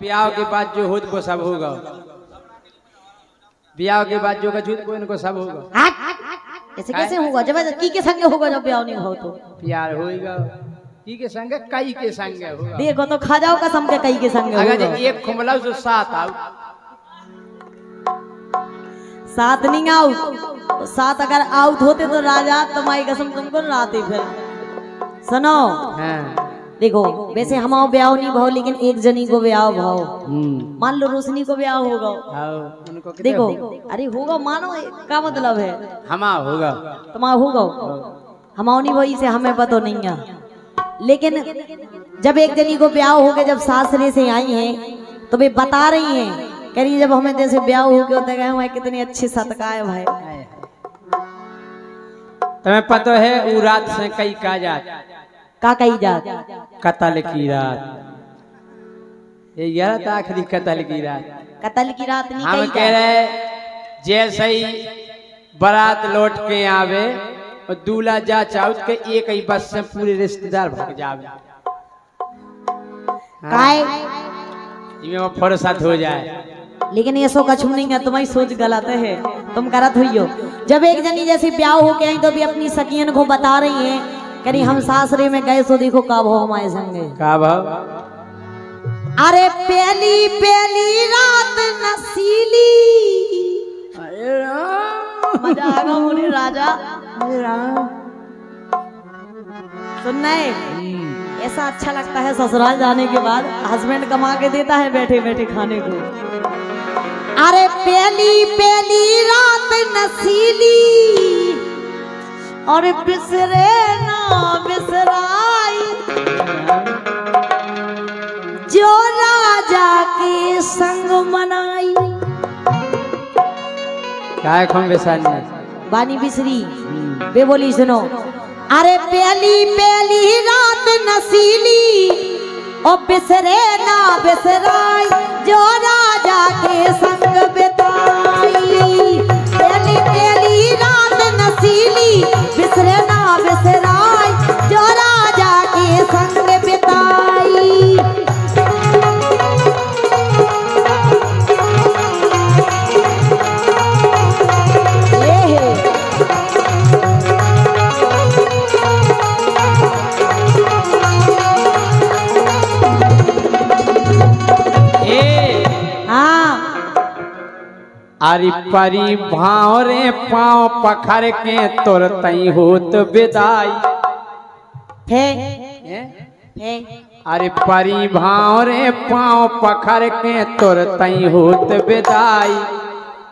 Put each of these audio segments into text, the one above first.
ब्याह के बाद जो होत वो सब होगा। ब्याह के बाद जो कछुत को इनको सब होगा। ऐसे कैसे होगा जब की के संग होगा जब ब्याह नहीं हो तो प्यार होएगा की के संग कई के संग होगा। देखो तो खा जाओ कसम के कई के संग होगा। अगर एक खुमला तो सात आओ सात नहीं आउट तो सात अगर आउट होते तो राजा तुम्हारी कसम तुमको राते फिर सुनो। हाँ। देखो वैसे हमारा ब्याह नहीं भाव लेकिन एक जनी को ब्याह भाव मान लो रोशनी को ब्याह होगा। उनको देखो अरे होगा मानो क्या मतलब है हमा होगा तुम्हारा होगा हमारा नहीं भाई से हमें पता नहीं है। लेकिन जब एक जनी को ब्याह हो गया जब सासरे से आई हैं तो वे बता रही हैं कह रही जब हमें जैसे ब्याह हो गया होता है हमारे कितने अच्छे सदका है भाई। तुम्हें पता है वो रात से कई का जात का कही जात कत्ल की रात ये यार था आखिरी कत्ल की रात। कत्ल की रात नहीं हम कही कह रहे जैसे ही बारात लौट के आवे और दूल्हा जा चाउ के एक ही बस से पूरे रिश्तेदार भाग जावे काय इमे वो फुर्सत हो जाए। लेकिन ये सो कछु नहीं है तुम्हारी सोच गलत है तुम करत हुई। जब एक जनी जैसी ब्याह हो के आई तो भी अपनी सखियन को बता रही है करी हम सासरे में गए सो देखो का भाव हमारे संगे का भाव। अरे पहली पहली रात नसीली मजा आ गया मुझे राजा सुनना है ऐसा अच्छा लगता है ससुराल जाने के बाद हस्बैंड कमा के देता है बैठे बैठे खाने को। अरे पहली पहली रात नसीली और बिसरे ना बिसराई जो राजा के संग मनाई। काय कौन बेसानी बानी बिसरी बे बोली सुनो। अरे पहली पहली रात नसीली और बिसरे ना बिसराई जो राजा के संग बिताई। पहली पहली रात नसीली बिसरे ना बिसराई जो राजा के संग बिताई। अरे परी भाव रे पाँव पखर के तुरतई होत विदाई है अरे परी भाव रे पाँव पखर के तुरतई होत विदाई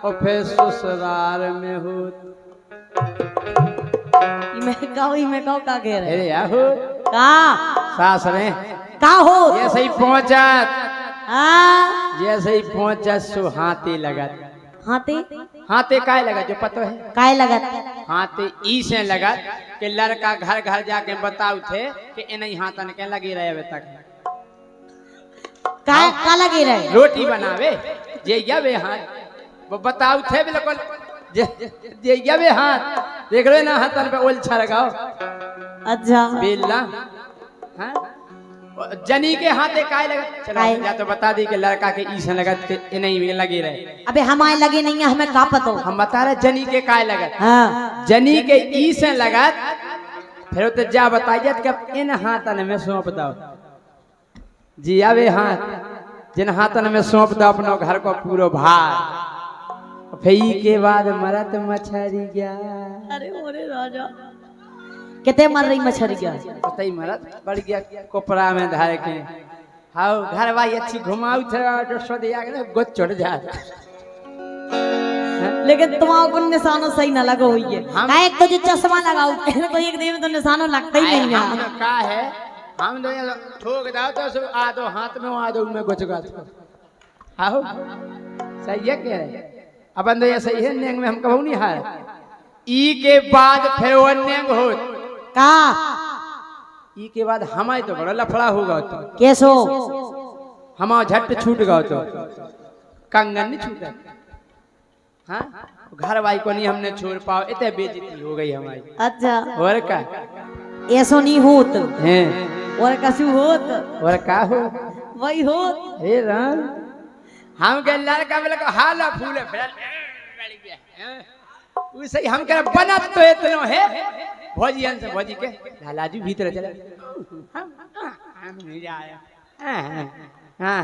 और फिर ससुराल में होत मैं कहो का कह रहे अरे याहो का सास रे का हो जैसे ही पहुंचत हाँ जैसे ही पहुंचत सो हाथी लगत हाथी हाथे काय लगा जो पता है काय लगत हाथे ई से लगत कि लड़का घर घर जाके बताऊ थे कि इन्हीं हाथन के लगे रहे अभी तक काय का लगे रहे रोटी बनावे जे यवे हाथ वो बताऊ थे बिल्कुल जे यवे हाथ देख रहे ना हाथन पे ओल छा लगाओ अच्छा बेला हाँ जनी के हाथे काय लगा चला या तो बता दी कि लड़का के ई से लगत के नहीं लगे रहे। अबे हमारे लगे नहीं है हमें का पता हम बता रहे जनी के काय लगत हाँ जनी के ई से लगत फिर तो जा बताइए कि इन हाथन में सौंप दो जी आवे हाथ जिन हाथन में सौंप दो अपनो घर को पूरा भार फिर के बाद मरत मछरी गया। अरे ओरे राजा कितने मर रही मछली क्या पता ही मरत बढ़ गया कोपरा में धार के हाउ घर भाई अच्छी घुमाऊ थे जो सोदिया के गोद चढ़ जा। लेकिन तुम्हारा को निशानो सही ना लगा हुई है का एक तो जो चश्मा लगाओ तो एक दिन में तो निशानो लगता ही नहीं है। हम का है हम तो ठोक दाओ तो सब आधो हाथ में आधो में गुचगा आओ सही है कह रहे अपन तो ये सही है नेंग में हम कहूं नहीं हार ई के बाद फिर वो नेंग हो का ई के बाद हमारे तो बड़ा लफड़ा होगा तो कैसो हमारा झट छूट गया तो कंगन नहीं छूटा हाँ घर वाई को नहीं हमने छोड़ पाओ इतने बेइज्जती हो गई हमारी। अच्छा और का ऐसो नहीं होत हैं और कसू होत और का हो वही हो। हे राम हम के लड़का बोले को हाला फूले फिर उसे ही हम कह बना तो इतनो है भौजी से भौजी के लालाजू भीतर चले हम नहीं जाया हां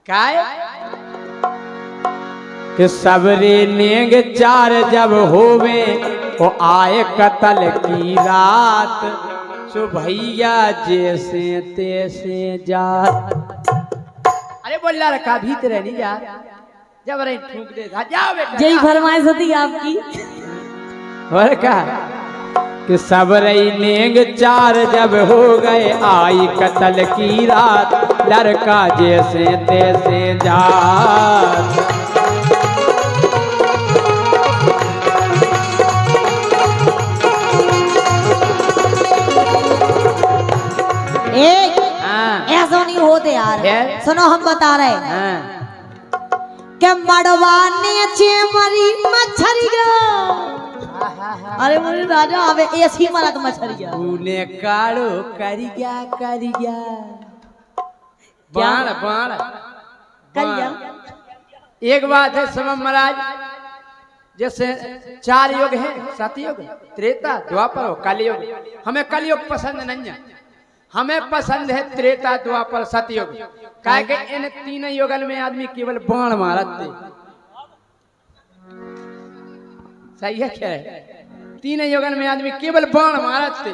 काय कि सबरे नेंग चार जब होवे वो आए कतल की रात सो भैया जैसे तैसे जा। अरे बोल लड़का भीतर नहीं जा जब रे ठूक दे जाओ बेटा यही फरमाइश होती आपकी। और का कि सबरई नेंग चार जब हो गए आई कतल की रात लड़का जैसे तैसे जा। ऐसा नहीं होते यार। सुनो हम बता रहे कि मड़वाने चे मरी मछरिया। अरे मुझे राजा आवे ऐसी मरा तो मछरिया तूने काड़ो करिया बाण बाण करिया। एक बात है समम महाराज जैसे 4 युग हैं 7 युग त्रेता द्वापर कलयुग। हमें कलयुग पसंद नहीं है हमें पसंद है त्रेता द्वापर सतयुग। काहे के इन 3 युगल में आदमी केवल बाण मारते सही है क्या है 3 युगल में आदमी केवल बाण मारते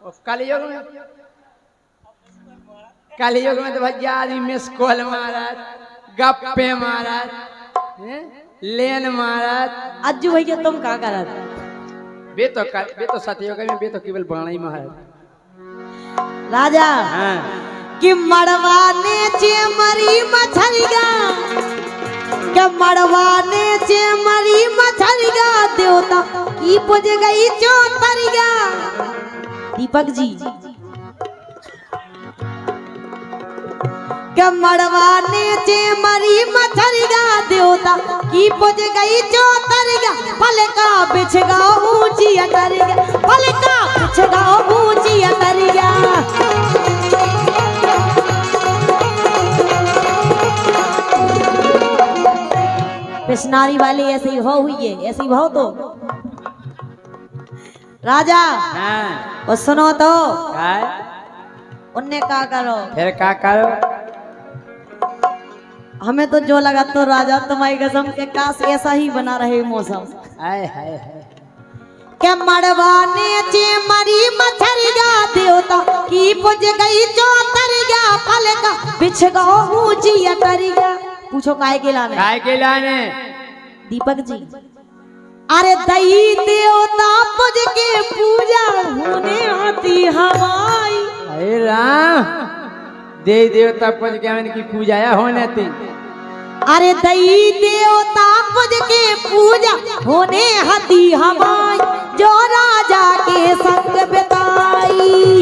और कलयुग में तो भैया आदमी मिस कॉल मारत गप्पे मारत लेन मारत। अज्जू भैया तुम क्या करत बे तो सतयुग में बे तो केवल बाण ही मारत राजा कि मड़वाने चे मरी मछरिया के मड़वाने चे मरी मछरिया देवता की पुज गई चौतरिया। दीपक जी के मड़वाने चे मरी मछरिया देवता की पुज गई चौतरिया। फल का बिछगा ऊंची अटरिया फल का बिछगा ऊंची अटरिया। पिछनारी वाली ऐसे ही हो हुई है ऐसी भाव तो राजा और सुनो तो उनने क्या करो फिर क्या करो। हमें तो जो लगा तो राजा तुम्हारी कसम के काश ऐसा ही बना रहे मौसम। हाय हाय हाय के मड़वाने चे मरी मछरिया देवता की पुज गई चौतरिया फल का बिछ गो ऊंची अटरिया। पूछो काय के लाने दीपक जी। अरे दई देवता पुज के पूजा होने आती हमारी। अरे राम दे देवता पुज के हमन की पूजा होने थी। अरे दई देवता पुज के पूजा होने हती हमारी जो राजा के संग बिताई।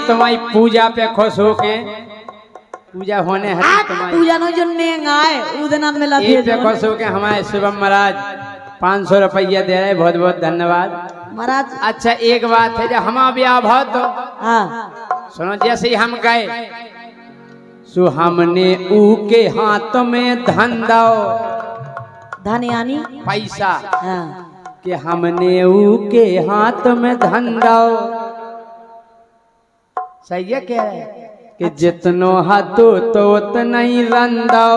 तुम्हारी पूजा पे खुश हो के पूजा होने है तुम्हारी पूजा नो जो नेंगाए उदना मिला पे खुश हो के हमारे शिवम महाराज 500 रुपया दे रहे बहुत बहुत धन्यवाद महाराज। अच्छा एक बात है जब हम ब्याह बहुत सुनो जैसे ही हम गए सो हमने ऊ के हाथ में धन दो धन यानी पैसा कि हमने ऊ के हाथ में धन दो। सही है क्या है कि जितनो हाथो तो उतना ही रंदो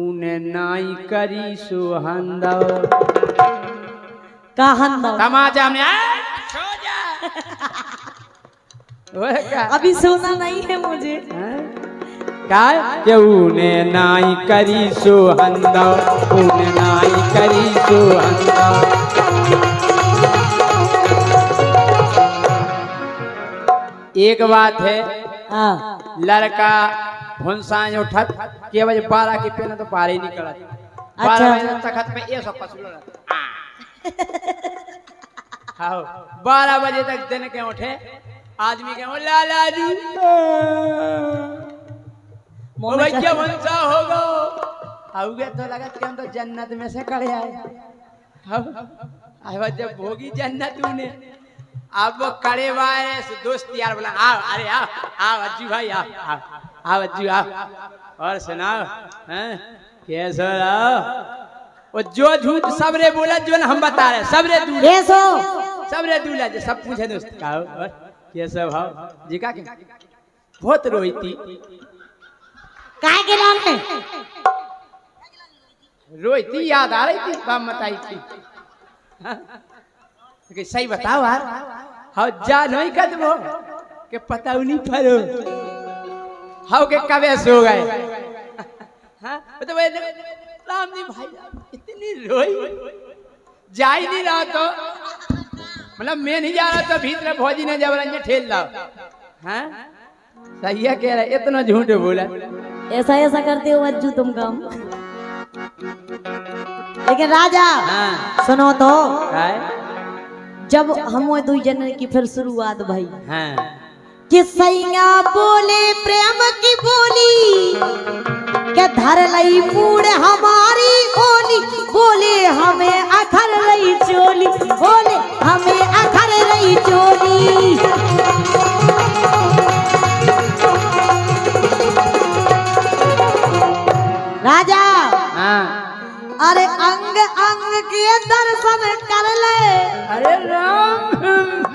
उन्हें नाई करी सुहंदो। तमाचा में सो जा अभी सोना नहीं है मुझे काय के ऊने नाई करी सुहंदा ऊने नाई करी सुहंदा। एक बात है हाँ लड़का भुनसा उठत के बजे 12 की पेन तो पार ही निकलत 12 बजे तक पे ये सब पसुल हाँ 12 बजे तक दिन के उठे आदमी के लाला जी वो भैया भुनसा होगा आओगे तो लगा कि हम तो जन्नत में से खड़े आए हाँ जब भोगी जन्नत तूने अब वो कड़े वाले दोस्त यार बोला आओ अरे आओ आओ अज्जू भाई आओ आओ आओ अज्जू आओ और सुनाओ हैं कैसे रहो वो जो झूठ सबरे बोला जो हम बता रहे सबरे दूर कैसो सबरे दूल्हा जो सब पूछे दोस्त का और कैसे भाव जी का बहुत रोई थी काय के नाम है रोई थी याद आ रही थी बाप बताई थी कि सही बताओ यार हाँ जा नहीं कर दो के पता नहीं पड़ो हाँ के कबे सो गए हाँ तो राम जी भाई इतनी रोई जा ही नहीं रहा तो मतलब मैं नहीं जा रहा तो भीतर भौजी ने जबरन ठेल लाओ हाँ सही है कह रहा इतना झूठ बोला ऐसा ऐसा करते हो अज्जू तुम काम लेकिन राजा हाँ सुनो तो काय जब हम वो दो जन की फिर शुरुआत भाई हाँ कि सैया बोले प्रेम की बोली के धर लई मूड हमारी ओली बोले हमें अखर रही चोली बोले हमें अखर रही चोली राजा हाँ अरे अंग अंग के दर्शन कर ले अरे राम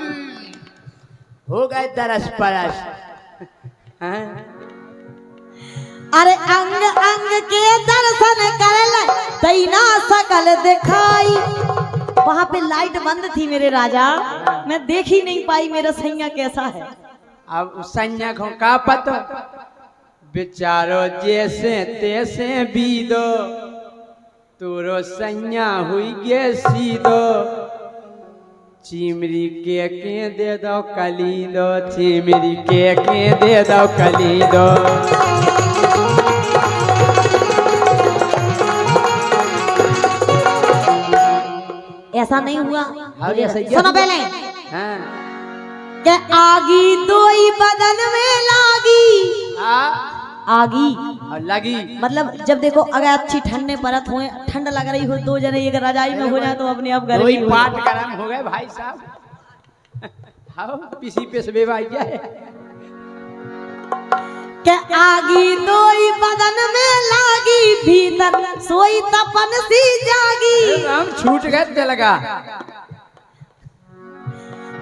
हो गए तरस परस हाँ? अरे अंग अंग के दर्शन कर ले तैना सकल दिखाई वहां पे लाइट बंद थी मेरे राजा मैं देख ही नहीं पाई मेरा सैया कैसा है अब सैया को का पता बेचारो जैसे तैसे बीदो तोरो सैया हुई गे सीधो चिमरी के दे दो कली दो चिमरी के दे दो कली दो ऐसा नहीं हुआ हाँ, ऐसा ही सुनो पहले हाँ के आगी दोई बदन में लागी आगी और लगी मतलब जब देखो अगर अच्छी ठंडे परत हुए ठंड लग रही हो दो जने एक रजाई में हो जाए तो अपने आप गर्मी दो पाट गरम हो गए भाई साहब हाँ पीसी पे से भाई क्या है के आगी दोई बदन में लागी भीतर सोई तपन सी जागी हम छूट गए लगा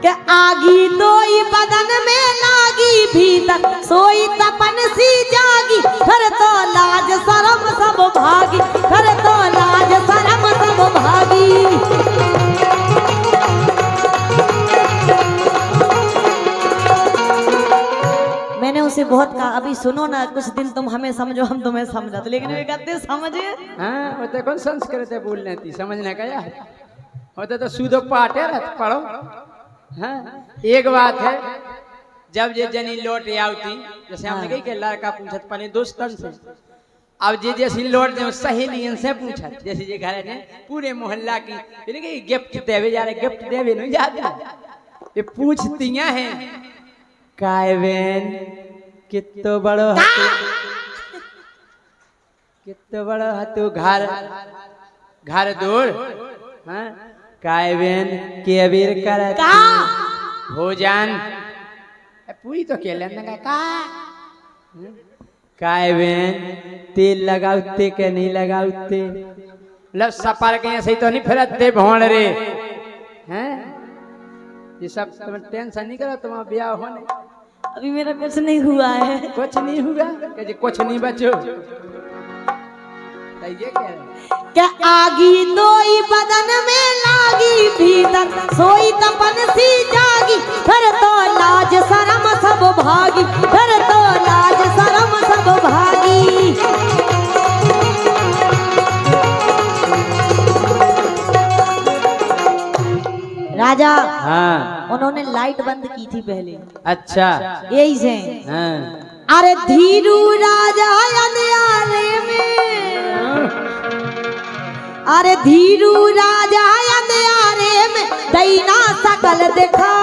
के आगी दोई बदन में लागी भीतर सोई तपन सी जागी घर तो लाज शरम सब भागी घर तो लाज शरम सब भागी मैंने उसे बहुत कहा अभी सुनो ना कुछ दिन तुम हमें समझो हम तुम्हें समझा लेकिन वे कहते समझे हाँ वो कौन संस्कृत है बोलने थी समझने का यार होता तो सूदो पाटे रहते पढ़ो हाँ एक बात है जब ये जनी लौट आवती जैसे हमने कही कि लड़का पूछत पने दोस्तन से अब जे जैसी लौट दे सहेलियन से पूछत जैसे ये घर ने पूरे मोहल्ला की गिफ्ट देवे जा रहे गिफ्ट देवे नहीं जाते ये पूछती हैं काय बेन कितो बड़ो हतो कितो बड़ो हतो घर घर दूर हाँ काय बेन के अबीर करत भोजन पूरी तो के लेना का काय बेन तेल लगाउते के नहीं लगाउते मतलब सपार के ऐसे तो नहीं फिरते भोंड रे हैं ये सब तुम टेंशन नहीं करो तुम्हारा ब्याह होने अभी मेरा कुछ नहीं हुआ है कुछ नहीं हुआ कि कुछ नहीं बचो ये कह रहे क्या आगी दोई बदन में लागी भीतर सोई तपन सी जागी घर तो लाज शरम सब भागी घर तो लाज शरम सब भागी राजा हाँ उन्होंने लाइट बंद की थी पहले, अच्छा यही से। हाँ अरे धीरू राजा अंधियारे में, अरे धीरू राजा अंधियारे में दैना सकल दिखा